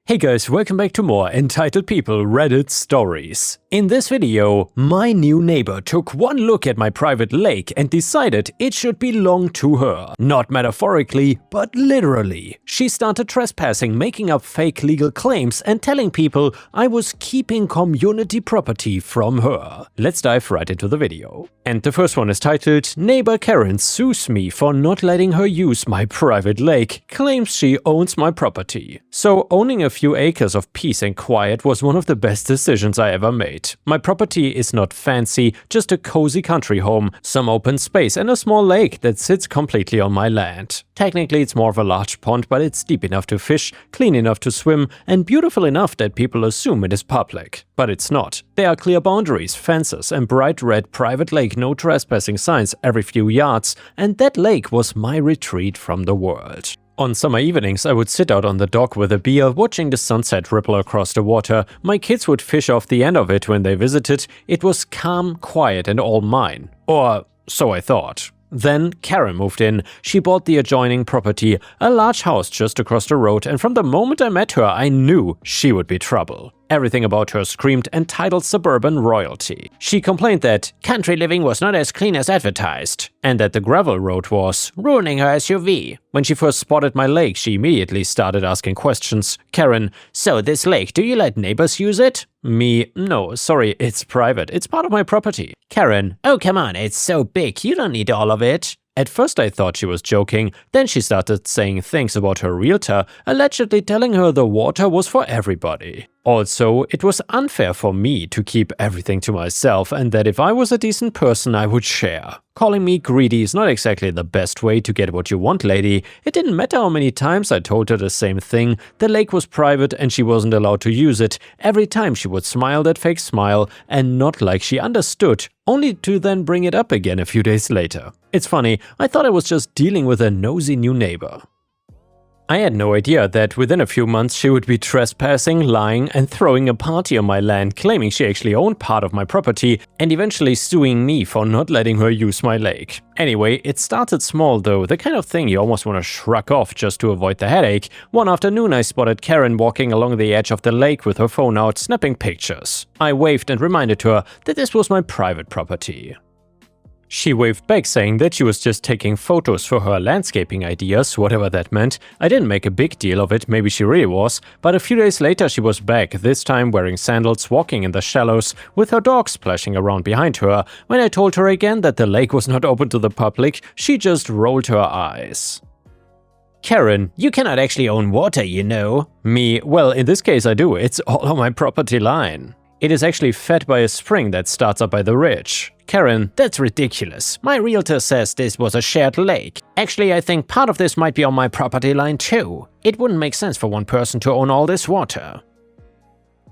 Hey guys, welcome back to more Entitled People Reddit stories. In this video, my new neighbor took one look at my private lake and decided it should belong to her. Not metaphorically, but literally. She started trespassing, making up fake legal claims and telling people I was keeping community property from her. Let's dive right into the video. And the first one is titled, Neighbor Karen sues me for not letting her use my private lake, claims she owns my property. So owning a few acres of peace and quiet was one of the best decisions I ever made. My property is not fancy, just a cozy country home, some open space and a small lake that sits completely on my land. Technically it's more of a large pond, but it's deep enough to fish, clean enough to swim, and beautiful enough that people assume it is public. But it's not. There are clear boundaries, fences, and bright red private lake no trespassing signs every few yards, and that lake was my retreat from the world. On summer evenings, I would sit out on the dock with a beer, watching the sunset ripple across the water. My kids would fish off the end of it when they visited. It was calm, quiet, and all mine. Or so I thought. Then Karen moved in. She bought the adjoining property, a large house just across the road, and from the moment I met her, I knew she would be trouble. Everything about her screamed entitled suburban royalty. She complained that country living was not as clean as advertised, and that the gravel road was ruining her SUV. When she first spotted my lake, she immediately started asking questions. Karen, so this lake, do you let neighbors use it? Me, no, sorry, it's private. It's part of my property. Karen, oh come on, it's so big, you don't need all of it. At first I thought she was joking, then she started saying things about her realtor, allegedly telling her the water was for everybody. Also, it was unfair for me to keep everything to myself and that if I was a decent person I would share. Calling me greedy is not exactly the best way to get what you want, lady. It didn't matter how many times I told her the same thing. The lake was private and she wasn't allowed to use it. Every time she would smile that fake smile and not like she understood, only to then bring it up again a few days later. It's funny, I thought I was just dealing with a nosy new neighbor. I had no idea that within a few months she would be trespassing, lying, and throwing a party on my land, claiming she actually owned part of my property, and eventually suing me for not letting her use my lake. Anyway, it started small though, the kind of thing you almost want to shrug off just to avoid the headache. One afternoon I spotted Karen walking along the edge of the lake with her phone out, snapping pictures. I waved and reminded her that this was my private property. She waved back saying that she was just taking photos for her landscaping ideas, whatever that meant. I didn't make a big deal of it, maybe she really was, but a few days later she was back, this time wearing sandals, walking in the shallows, with her dog splashing around behind her. When I told her again that the lake was not open to the public, she just rolled her eyes. Karen, you cannot actually own water, you know. Me, well, in this case I do, it's all on my property line. It is actually fed by a spring that starts up by the ridge. Karen, that's ridiculous. My realtor says this was a shared lake. Actually, I think part of this might be on my property line too. It wouldn't make sense for one person to own all this water.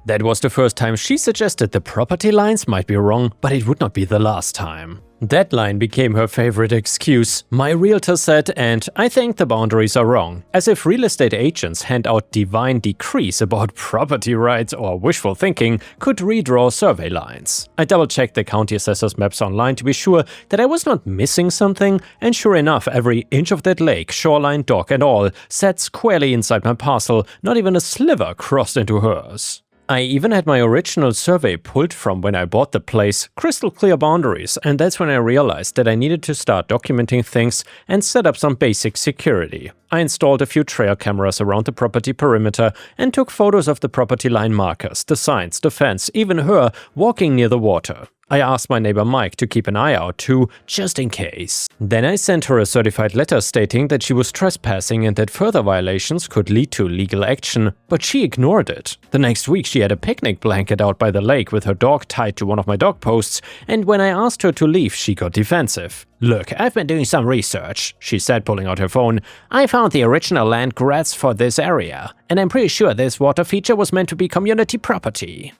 That was the first time she suggested the property lines might be wrong, but it would not be the last time. That line became her favorite excuse, my realtor said, and I think the boundaries are wrong. As if real estate agents hand out divine decrees about property rights or wishful thinking could redraw survey lines. I double-checked the county assessor's maps online to be sure that I was not missing something, and sure enough, every inch of that lake, shoreline, dock and all, sat squarely inside my parcel, not even a sliver crossed into hers. I even had my original survey pulled from when I bought the place, crystal clear boundaries, and that's when I realized that I needed to start documenting things and set up some basic security. I installed a few trail cameras around the property perimeter and took photos of the property line markers, the signs, the fence, even her walking near the water. I asked my neighbor Mike to keep an eye out too, just in case. Then I sent her a certified letter stating that she was trespassing and that further violations could lead to legal action, but she ignored it. The next week she had a picnic blanket out by the lake with her dog tied to one of my dog posts, and when I asked her to leave, she got defensive. Look, I've been doing some research, she said, pulling out her phone. I found the original land grants for this area, and I'm pretty sure this water feature was meant to be community property.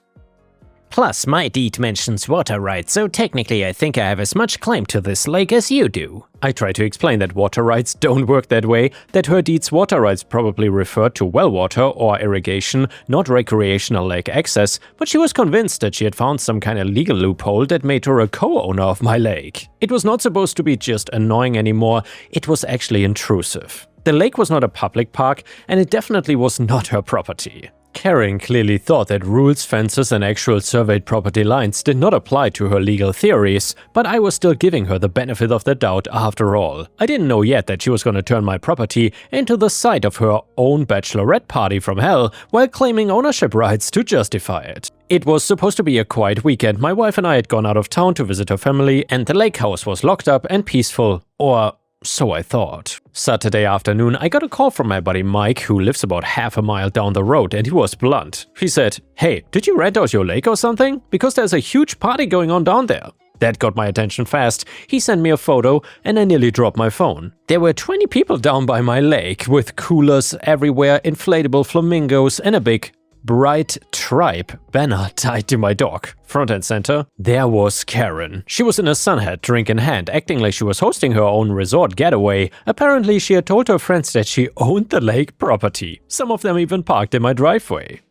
Plus, my deed mentions water rights, so technically I think I have as much claim to this lake as you do. I tried to explain that water rights don't work that way, that her deed's water rights probably referred to well water or irrigation, not recreational lake access, but she was convinced that she had found some kind of legal loophole that made her a co-owner of my lake. It was not supposed to be just annoying anymore, it was actually intrusive. The lake was not a public park, and it definitely was not her property. Karen clearly thought that rules, fences and actual surveyed property lines did not apply to her legal theories, but I was still giving her the benefit of the doubt after all. I didn't know yet that she was gonna turn my property into the site of her own bachelorette party from hell while claiming ownership rights to justify it. It was supposed to be a quiet weekend. My wife and I had gone out of town to visit her family and the lake house was locked up and peaceful, or so I thought. Saturday afternoon, I got a call from my buddy Mike, who lives about half a mile down the road, and he was blunt. He said, "Hey, did you rent out your lake or something? Because there's a huge party going on down there." That got my attention fast. He sent me a photo and I nearly dropped my phone. There were 20 people down by my lake, with coolers everywhere, inflatable flamingos and a big bright tribe banner tied to my dog. Front and center, there was Karen. She was in a sun hat, drink in hand, acting like she was hosting her own resort getaway. Apparently she had told her friends that she owned the lake property. Some of them even parked in my driveway.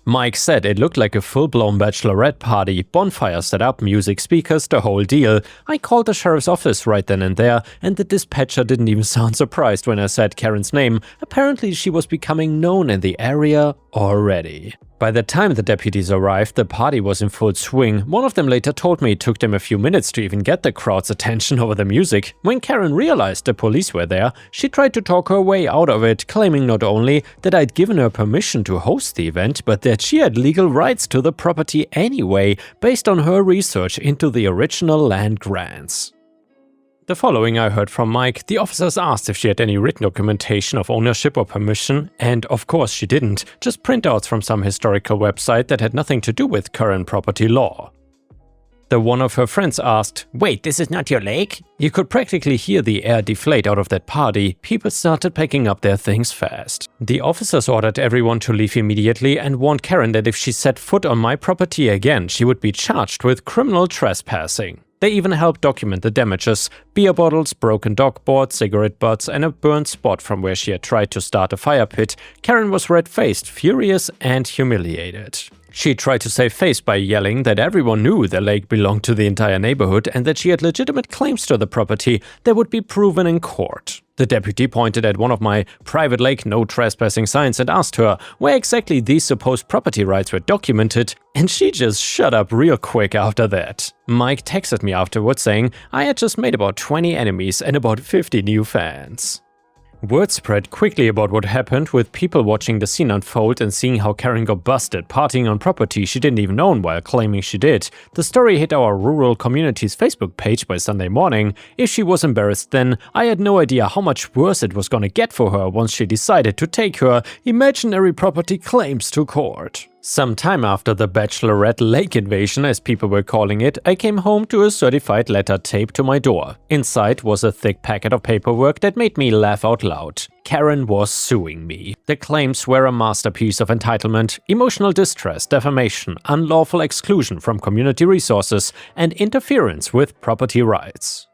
Mike said it looked like a full-blown bachelorette party, bonfire set up, music, speakers, the whole deal. I called the sheriff's office right then and there, and the dispatcher didn't even sound surprised when I said Karen's name. Apparently she was becoming known in the area already. By the time the deputies arrived, the party was in full swing. One of them later told me it took them a few minutes to even get the crowd's attention over the music. When Karen realized the police were there, she tried to talk her way out of it, claiming not only that I'd given her permission to host the event, but that she had legal rights to the property anyway, based on her research into the original land grants. The following I heard from Mike. The officers asked if she had any written documentation of ownership or permission, and of course she didn't, just printouts from some historical website that had nothing to do with current property law. The one of her friends asked, "Wait, this is not your lake?" You could practically hear the air deflate out of that party. People started packing up their things fast. The officers ordered everyone to leave immediately and warned Karen that if she set foot on my property again, she would be charged with criminal trespassing. They even helped document the damages: beer bottles, broken dog boards, cigarette butts, and a burned spot from where she had tried to start a fire pit. Karen was red-faced, furious, and humiliated. She tried to save face by yelling that everyone knew the lake belonged to the entire neighborhood and that she had legitimate claims to the property that would be proven in court. The deputy pointed at one of my private lake no trespassing signs and asked her where exactly these supposed property rights were documented, and she just shut up real quick after that. Mike texted me afterwards saying I had just made about 20 enemies and about 50 new fans. Word spread quickly about what happened, with people watching the scene unfold and seeing how Karen got busted partying on property she didn't even own while claiming she did. The story hit our rural community's Facebook page by Sunday morning. If she was embarrassed then, I had no idea how much worse it was gonna get for her once she decided to take her imaginary property claims to court. Sometime after the Bachelorette Lake invasion, as people were calling it, I came home to a certified letter taped to my door. Inside was a thick packet of paperwork that made me laugh out loud. Karen was suing me. The claims were a masterpiece of entitlement, emotional distress, defamation, unlawful exclusion from community resources, and interference with property rights.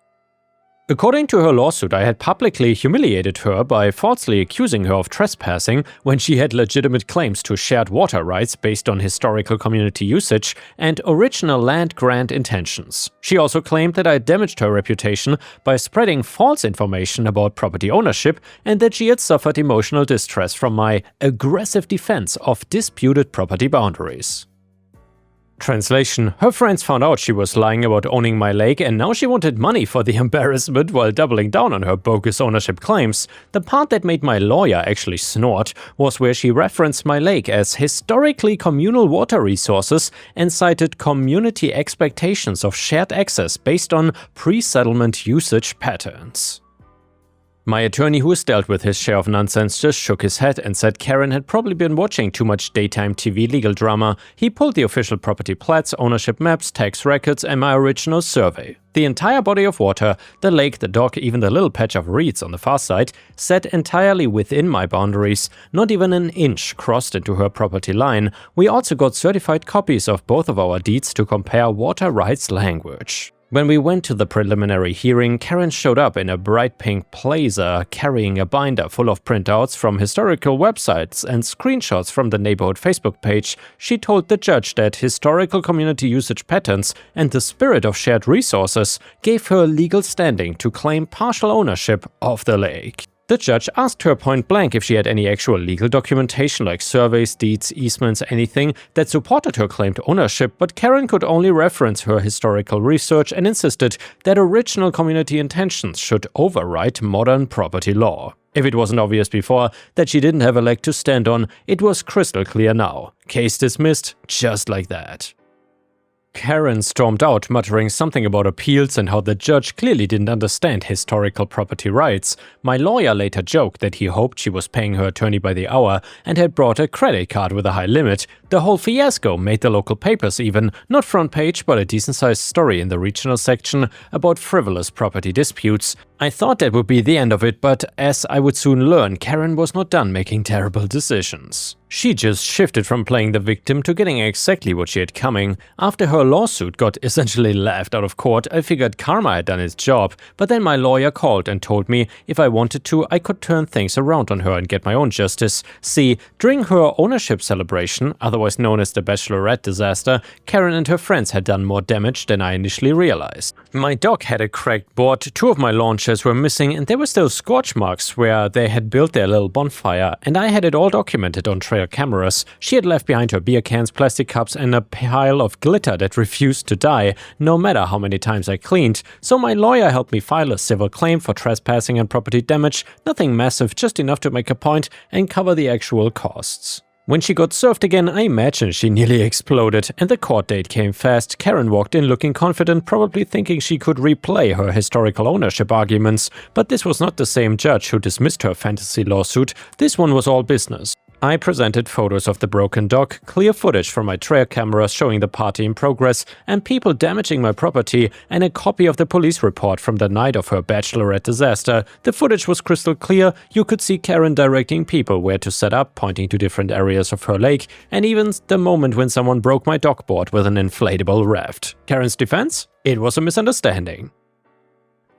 According to her lawsuit, I had publicly humiliated her by falsely accusing her of trespassing when she had legitimate claims to shared water rights based on historical community usage and original land grant intentions. She also claimed that I damaged her reputation by spreading false information about property ownership and that she had suffered emotional distress from my aggressive defense of disputed property boundaries. Translation: her friends found out she was lying about owning my lake and now she wanted money for the embarrassment while doubling down on her bogus ownership claims. The part that made my lawyer actually snort was where she referenced my lake as historically communal water resources and cited community expectations of shared access based on pre-settlement usage patterns. My attorney, who has dealt with his share of nonsense, just shook his head and said Karen had probably been watching too much daytime TV legal drama. He pulled the official property plats, ownership maps, tax records, and my original survey. The entire body of water, the lake, the dock, even the little patch of reeds on the far side, sat entirely within my boundaries. Not even an inch crossed into her property line. We also got certified copies of both of our deeds to compare water rights language. When we went to the preliminary hearing, Karen showed up in a bright pink blazer, carrying a binder full of printouts from historical websites and screenshots from the neighborhood Facebook page. She told the judge that historical community usage patterns and the spirit of shared resources gave her legal standing to claim partial ownership of the lake. The judge asked her point blank if she had any actual legal documentation like surveys, deeds, easements, anything that supported her claimed ownership, but Karen could only reference her historical research and insisted that original community intentions should override modern property law. If it wasn't obvious before that she didn't have a leg to stand on, it was crystal clear now. Case dismissed, just like that. Karen stormed out, muttering something about appeals and how the judge clearly didn't understand historical property rights. My lawyer later joked that he hoped she was paying her attorney by the hour and had brought a credit card with a high limit. The whole fiasco made the local papers even, not front page but a decent-sized story in the regional section about frivolous property disputes. I thought that would be the end of it, but as I would soon learn, Karen was not done making terrible decisions. She just shifted from playing the victim to getting exactly what she had coming. After her lawsuit got essentially laughed out of court, I figured karma had done its job, but then my lawyer called and told me if I wanted to, I could turn things around on her and get my own justice. See, during her ownership celebration, otherwise known as the Bachelorette disaster, Karen and her friends had done more damage than I initially realized. My dog had a cracked board, 2 of my lawn chairs were missing, and there were still scorch marks where they had built their little bonfire, and I had it all documented on trail cameras. She had left behind her beer cans, plastic cups, and a pile of glitter that refused to die, no matter how many times I cleaned. So my lawyer helped me file a civil claim for trespassing and property damage, nothing massive, just enough to make a point and cover the actual costs. When she got served again, I imagine she nearly exploded, and the court date came fast. Karen walked in looking confident, probably thinking she could replay her historical ownership arguments. But this was not the same judge who dismissed her fantasy lawsuit. This one was all business. I presented photos of the broken dog, clear footage from my trail cameras showing the party in progress and people damaging my property, and a copy of the police report from the night of her Bachelorette disaster. The footage was crystal clear. You could see Karen directing people where to set up, pointing to different areas of her lake, and even the moment when someone broke my dog board with an inflatable raft. Karen's defense? It was a misunderstanding.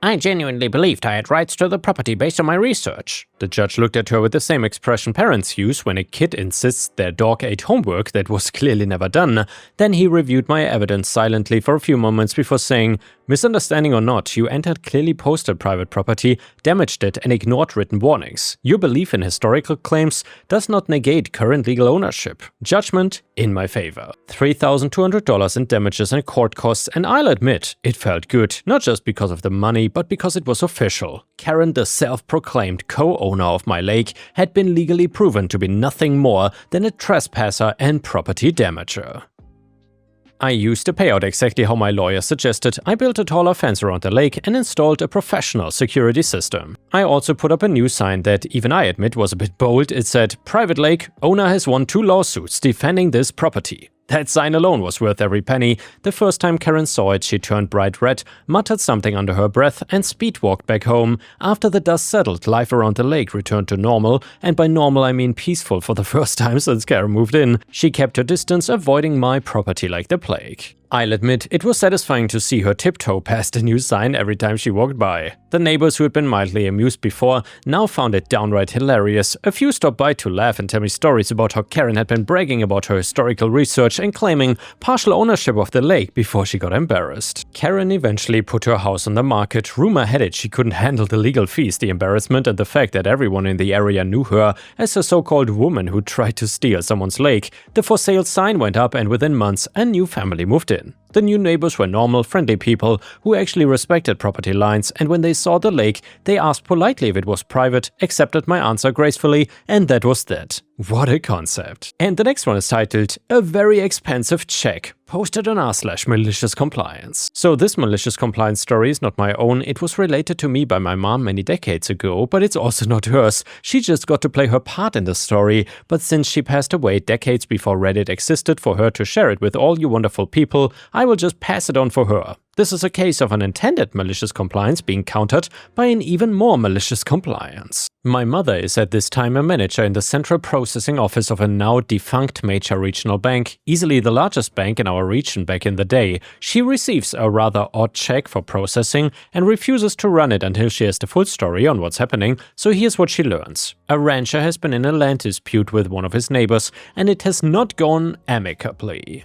I genuinely believed I had rights to the property based on my research. The judge looked at her with the same expression parents use when a kid insists their dog ate homework that was clearly never done. Then he reviewed my evidence silently for a few moments before saying, "Misunderstanding or not, you entered clearly posted private property, damaged it, and ignored written warnings. Your belief in historical claims does not negate current legal ownership. Judgment in my favor. $3,200 in damages and court costs, and I'll admit, it felt good, not just because of the money, but because it was official. Karen, the self-proclaimed co-owner of my lake, had been legally proven to be nothing more than a trespasser and property damager." I used the payout exactly how my lawyer suggested. I built a taller fence around the lake and installed a professional security system. I also put up a new sign that even I admit was a bit bold. It said, "Private lake, owner has won 2 lawsuits defending this property." That sign alone was worth every penny. The first time Karen saw it, she turned bright red, muttered something under her breath, and speed-walked back home. After the dust settled, life around the lake returned to normal, and by normal I mean peaceful for the first time since Karen moved in. She kept her distance, avoiding my property like the plague. I'll admit, it was satisfying to see her tiptoe past the new sign every time she walked by. The neighbors who had been mildly amused before now found it downright hilarious. A few stopped by to laugh and tell me stories about how Karen had been bragging about her historical research and claiming partial ownership of the lake before she got embarrassed. Karen eventually put her house on the market. Rumor had it she couldn't handle the legal fees, the embarrassment, and the fact that everyone in the area knew her as a so-called woman who tried to steal someone's lake. The for sale sign went up, and within months a new family moved in. The new neighbors were normal, friendly people who actually respected property lines, and when they saw the lake, they asked politely if it was private, accepted my answer gracefully, and that was that. What a concept. And the next one is titled, "A Very Expensive Check, posted on r/malicious compliance." So this malicious compliance story is not my own. It was related to me by my mom many decades ago, but it's also not hers. She just got to play her part in the story, but since she passed away decades before Reddit existed for her to share it with all you wonderful people, I will just pass it on for her. This is a case of an intended malicious compliance being countered by an even more malicious compliance. My mother is at this time a manager in the central processing office of a now defunct major regional bank, easily the largest bank in our region back in the day. She receives a rather odd check for processing and refuses to run it until she has the full story on what's happening, so here's what she learns. A rancher has been in a land dispute with one of his neighbors, and it has not gone amicably.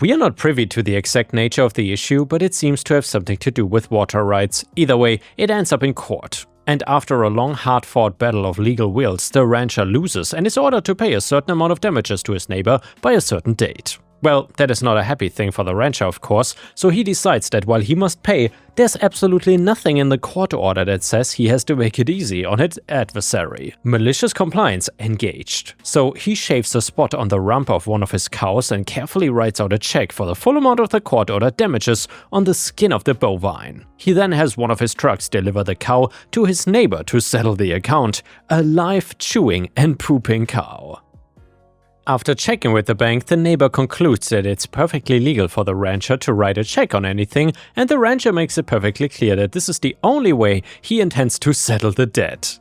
We are not privy to the exact nature of the issue, but it seems to have something to do with water rights. Either way, it ends up in court. And after a long hard-fought battle of legal wills, the rancher loses and is ordered to pay a certain amount of damages to his neighbor by a certain date. Well, that is not a happy thing for the rancher, of course, so he decides that while he must pay, there's absolutely nothing in the court order that says he has to make it easy on his adversary. Malicious compliance engaged. So he shaves a spot on the rump of one of his cows and carefully writes out a check for the full amount of the court order damages on the skin of the bovine. He then has one of his trucks deliver the cow to his neighbor to settle the account, a live chewing and pooping cow. After checking with the bank, the neighbor concludes that it's perfectly legal for the rancher to write a check on anything, and the rancher makes it perfectly clear that this is the only way he intends to settle the debt.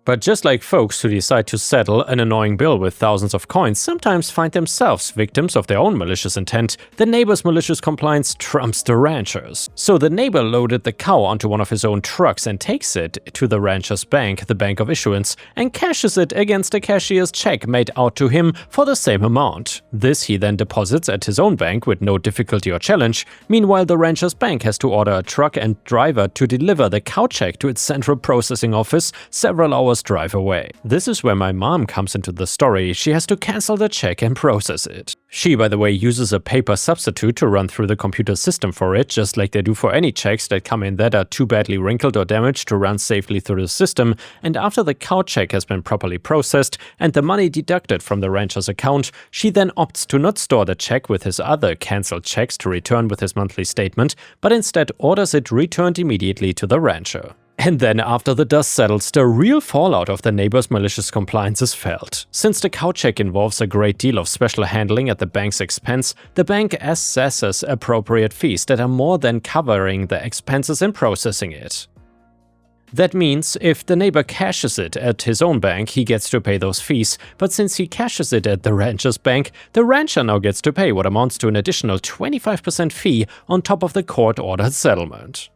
But just like folks who decide to settle an annoying bill with thousands of coins sometimes find themselves victims of their own malicious intent, the neighbor's malicious compliance trumps the rancher's. So the neighbor loaded the cow onto one of his own trucks and takes it to the rancher's bank, the bank of issuance, and cashes it against a cashier's check made out to him for the same amount. This he then deposits at his own bank with no difficulty or challenge. Meanwhile, the rancher's bank has to order a truck and driver to deliver the cow check to its central processing office several hours drive away. This is where my mom comes into the story. She has to cancel the check and process it. She, by the way, uses a paper substitute to run through the computer system for it, just like they do for any checks that come in that are too badly wrinkled or damaged to run safely through the system. And after the cow check has been properly processed and the money deducted from the rancher's account, she then opts to not store the check with his other cancelled checks to return with his monthly statement, but instead orders it returned immediately to the rancher. And then after the dust settles, the real fallout of the neighbor's malicious compliance is felt. Since the cow check involves a great deal of special handling at the bank's expense, the bank assesses appropriate fees that are more than covering the expenses in processing it. That means if the neighbor cashes it at his own bank, he gets to pay those fees, but since he cashes it at the rancher's bank, the rancher now gets to pay what amounts to an additional 25% fee on top of the court-ordered settlement.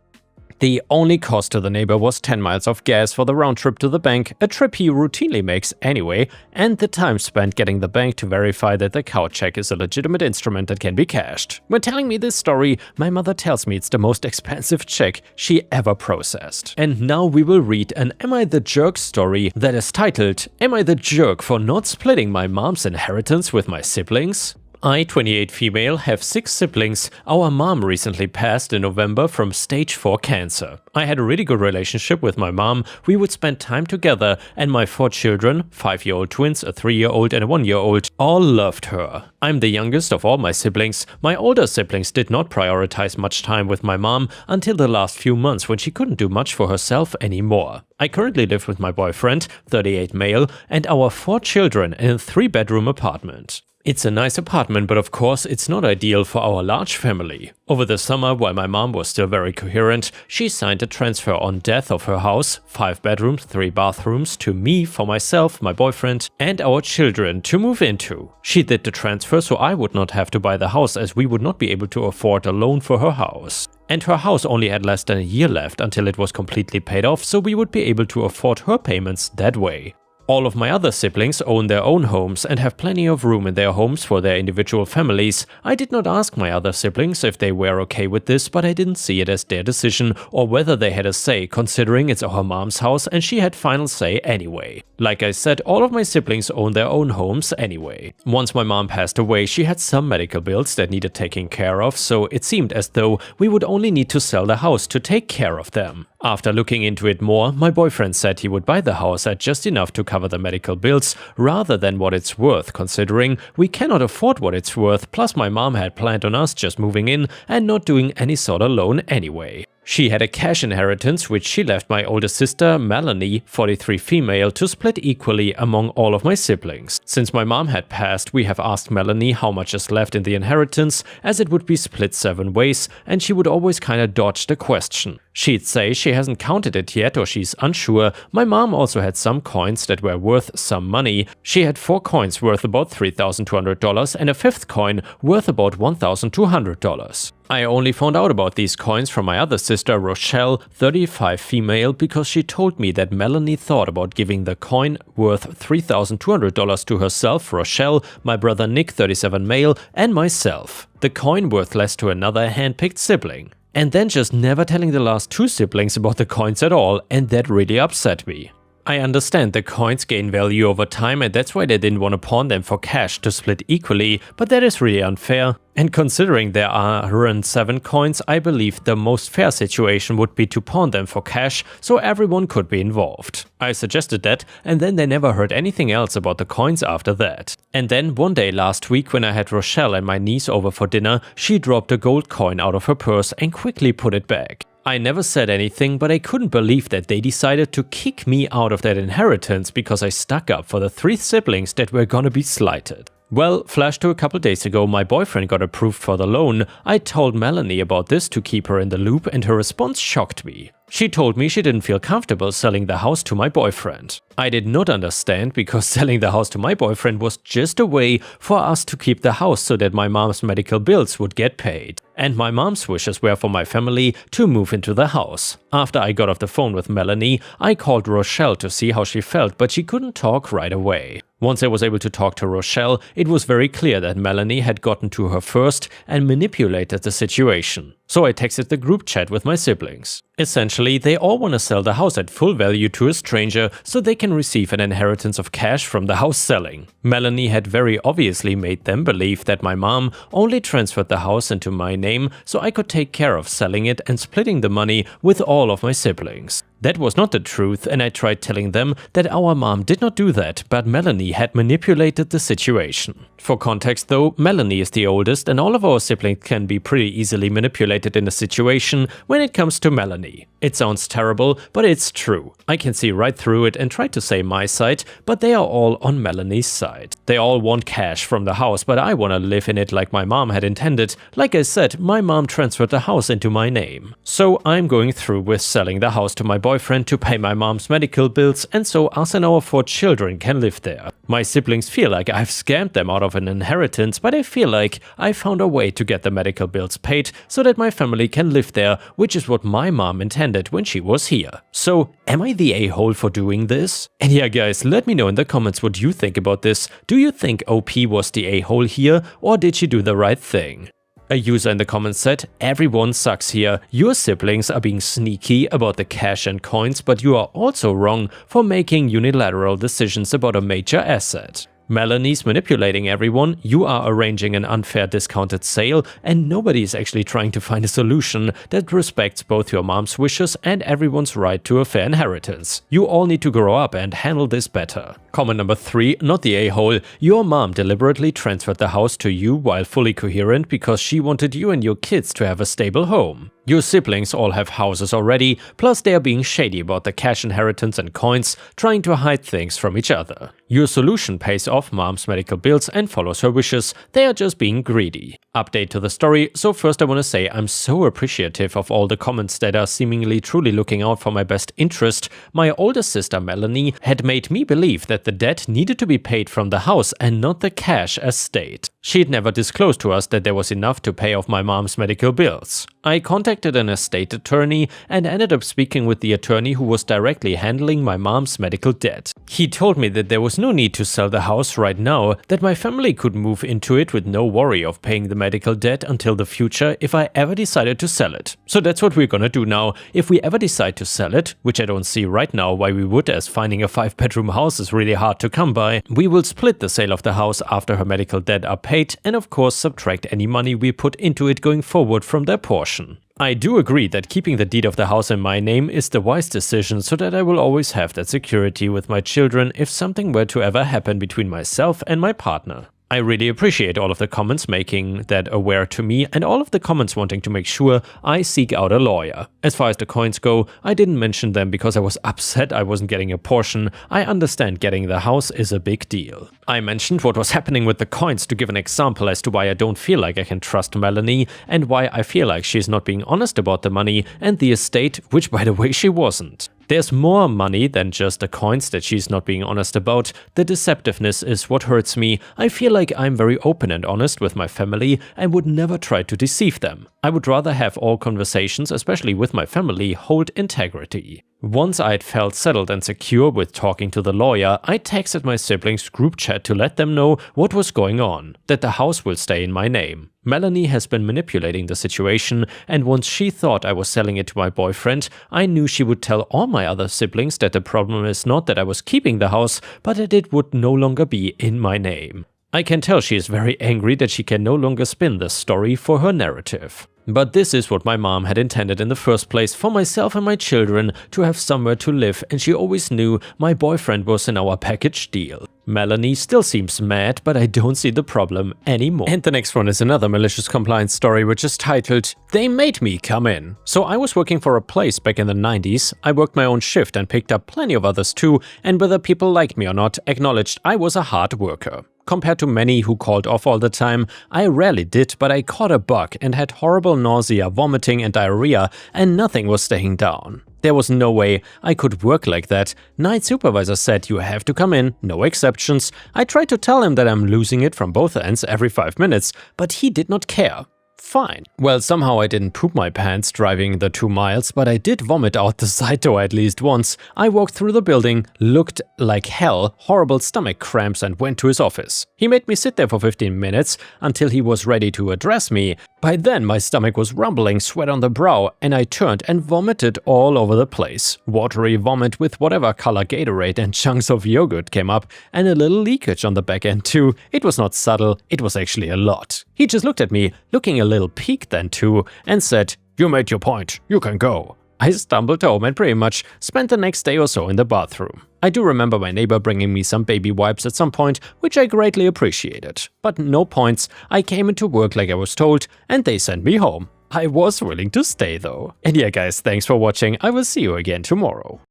The only cost to the neighbor was 10 miles of gas for the round trip to the bank, a trip he routinely makes anyway, and the time spent getting the bank to verify that the cow check is a legitimate instrument that can be cashed. When telling me this story, my mother tells me it's the most expensive check she ever processed. And now we will read an Am I the Jerk story that is titled, Am I the Jerk for not splitting my mom's inheritance with my siblings? I, 28 female, have 6 siblings. Our mom recently passed in November from stage 4 cancer. I had a really good relationship with my mom. We would spend time together, and my 4 children, 5-year-old twins, a 3-year-old and a 1-year-old, all loved her. I'm the youngest of all my siblings. My older siblings did not prioritize much time with my mom until the last few months when she couldn't do much for herself anymore. I currently live with my boyfriend, 38 male, and our 4 children in a 3-bedroom apartment. It's a nice apartment, but of course it's not ideal for our large family. Over the summer, while my mom was still very coherent, she signed a transfer on death of her house, 5 bedrooms, 3 bathrooms, to me for myself, my boyfriend, and our children to move into. She did the transfer so I would not have to buy the house, as we would not be able to afford a loan for her house. And her house only had less than a year left until it was completely paid off, so we would be able to afford her payments that way. All of my other siblings own their own homes and have plenty of room in their homes for their individual families. I did not ask my other siblings if they were okay with this, but I didn't see it as their decision or whether they had a say, considering it's our mom's house and she had final say anyway. Like I said, all of my siblings own their own homes anyway. Once my mom passed away, she had some medical bills that needed taking care of, so it seemed as though we would only need to sell the house to take care of them. After looking into it more, my boyfriend said he would buy the house at just enough to cover the medical bills rather than what it's worth, considering we cannot afford what it's worth, plus my mom had planned on us just moving in and not doing any sort of loan anyway. She had a cash inheritance which she left my older sister, Melanie, 43 female, to split equally among all of my siblings. Since my mom had passed, we have asked Melanie how much is left in the inheritance, as it would be split 7 ways, and she would always kinda dodge the question. She'd say she hasn't counted it yet or she's unsure. My mom also had some coins that were worth some money. She had 4 coins worth about $3,200 and a 5th coin worth about $1,200. I only found out about these coins from my other sister, Rochelle, 35 female, because she told me that Melanie thought about giving the coin worth $3,200 to herself, Rochelle, my brother Nick, 37 male, and myself. The coin worth less to another handpicked sibling. and then just never telling the last two siblings about the coins at all, and that really upset me. I understand the coins gain value over time and that's why they didn't want to pawn them for cash to split equally, but that is really unfair. And considering there are 107 coins, I believe the most fair situation would be to pawn them for cash so everyone could be involved. I suggested that, and then they never heard anything else about the coins after that. And then one day last week when I had Rochelle and my niece over for dinner, she dropped a gold coin out of her purse and quickly put it back. I never said anything, but I couldn't believe that they decided to kick me out of that inheritance because I stuck up for the 3 siblings that were gonna be slighted. Well, flash to a couple days ago, my boyfriend got approved for the loan. I told Melanie about this to keep her in the loop and her response shocked me. She told me she didn't feel comfortable selling the house to my boyfriend. I did not understand because selling the house to my boyfriend was just a way for us to keep the house so that my mom's medical bills would get paid. And my mom's wishes were for my family to move into the house. After I got off the phone with Melanie, I called Rochelle to see how she felt, but she couldn't talk right away. Once I was able to talk to Rochelle, it was very clear that Melanie had gotten to her first and manipulated the situation. So I texted the group chat with my siblings. Essentially, they all want to sell the house at full value to a stranger so they can receive an inheritance of cash from the house selling. Melanie had very obviously made them believe that my mom only transferred the house into my name so I could take care of selling it and splitting the money with all of my siblings. That was not the truth, and I tried telling them that our mom did not do that, but Melanie had manipulated the situation. For context though, Melanie is the oldest and all of our siblings can be pretty easily manipulated in a situation when it comes to Melanie. It sounds terrible, but it's true. I can see right through it and try to say my side, but they are all on Melanie's side. They all want cash from the house, but I want to live in it like my mom had intended. Like I said, my mom transferred the house into my name. So I'm going through with selling the house to my boyfriend to pay my mom's medical bills, and so us and our 4 children can live there. My siblings feel like I've scammed them out of an inheritance, but I feel like I found a way to get the medical bills paid so that my family can live there, which is what my mom intended when she was here. So, am I the a-hole for doing this? And yeah guys, let me know in the comments what you think about this. Do you think OP was the a-hole here, or did she do the right thing? A user in the comments said, "Everyone sucks here. Your siblings are being sneaky about the cash and coins, but you are also wrong for making unilateral decisions about a major asset. Melanie's manipulating everyone, you are arranging an unfair discounted sale, and nobody is actually trying to find a solution that respects both your mom's wishes and everyone's right to a fair inheritance. You all need to grow up and handle this better." Comment number 3, not the a-hole. Your mom deliberately transferred the house to you while fully coherent because she wanted you and your kids to have a stable home. Your siblings all have houses already, plus they are being shady about the cash inheritance and coins, trying to hide things from each other. Your solution pays off mom's medical bills and follows her wishes, they are just being greedy. Update to the story, so first I want to say I'm so appreciative of all the comments that are seemingly truly looking out for my best interest. My older sister Melanie had made me believe that the debt needed to be paid from the house and not the cash estate. She'd never disclosed to us that there was enough to pay off my mom's medical bills. I contacted an estate attorney and ended up speaking with the attorney who was directly handling my mom's medical debt. He told me that there was no need to sell the house right now, that my family could move into it with no worry of paying the medical debt until the future if I ever decided to sell it. So that's what we're gonna do now. If we ever decide to sell it, which I don't see right now why we would, as finding a 5-bedroom house is really hard to come by, we will split the sale of the house after her medical debt are paid and of course subtract any money we put into it going forward from their portion. I do agree that keeping the deed of the house in my name is the wise decision so that I will always have that security with my children if something were to ever happen between myself and my partner. I really appreciate all of the comments making that aware to me and all of the comments wanting to make sure I seek out a lawyer. As far as the coins go, I didn't mention them because I was upset I wasn't getting a portion. I understand getting the house is a big deal. I mentioned what was happening with the coins to give an example as to why I don't feel like I can trust Melanie and why I feel like she's not being honest about the money and the estate, which by the way she wasn't. There's more money than just the coins that she's not being honest about. The deceptiveness is what hurts me. I feel like I'm very open and honest with my family and would never try to deceive them. I would rather have all conversations, especially with my family, hold integrity. Once I had felt settled and secure with talking to the lawyer, I texted my siblings' group chat to let them know what was going on, that the house will stay in my name. Melanie has been manipulating the situation, and once she thought I was selling it to my boyfriend, I knew she would tell all my other siblings that the problem is not that I was keeping the house, but that it would no longer be in my name. I can tell she is very angry that she can no longer spin this story for her narrative. But this is what my mom had intended in the first place, for myself and my children to have somewhere to live, and she always knew my boyfriend was in our package deal. Melanie still seems mad, but I don't see the problem anymore. And the next one is another malicious compliance story, which is titled, "They Made Me Come In." So I was working for a place back in the 90s. I worked my own shift and picked up plenty of others too, and whether people liked me or not, acknowledged I was a hard worker. Compared to many who called off all the time, I rarely did, but I caught a bug and had horrible nausea, vomiting and diarrhea, and nothing was staying down. There was no way I could work like that. Night supervisor said you have to come in, no exceptions. I tried to tell him that I'm losing it from both ends every 5 minutes, but he did not care. Fine. Well, somehow I didn't poop my pants driving the 2 miles, but I did vomit out the side door at least once. I walked through the building, looked like hell, horrible stomach cramps, and went to his office. He made me sit there for 15 minutes until he was ready to address me. By then my stomach was rumbling, sweat on the brow, and I turned and vomited all over the place. Watery vomit with whatever color Gatorade and chunks of yogurt came up, and a little leakage on the back end too. It was not subtle, it was actually a lot. He just looked at me, looking a little peaked then too, and said, "You made your point, you can go." I stumbled home and pretty much spent the next day or so in the bathroom. I do remember my neighbor bringing me some baby wipes at some point, which I greatly appreciated. But no points, I came into work like I was told, and they sent me home. I was willing to stay though. And yeah guys, thanks for watching, I will see you again tomorrow.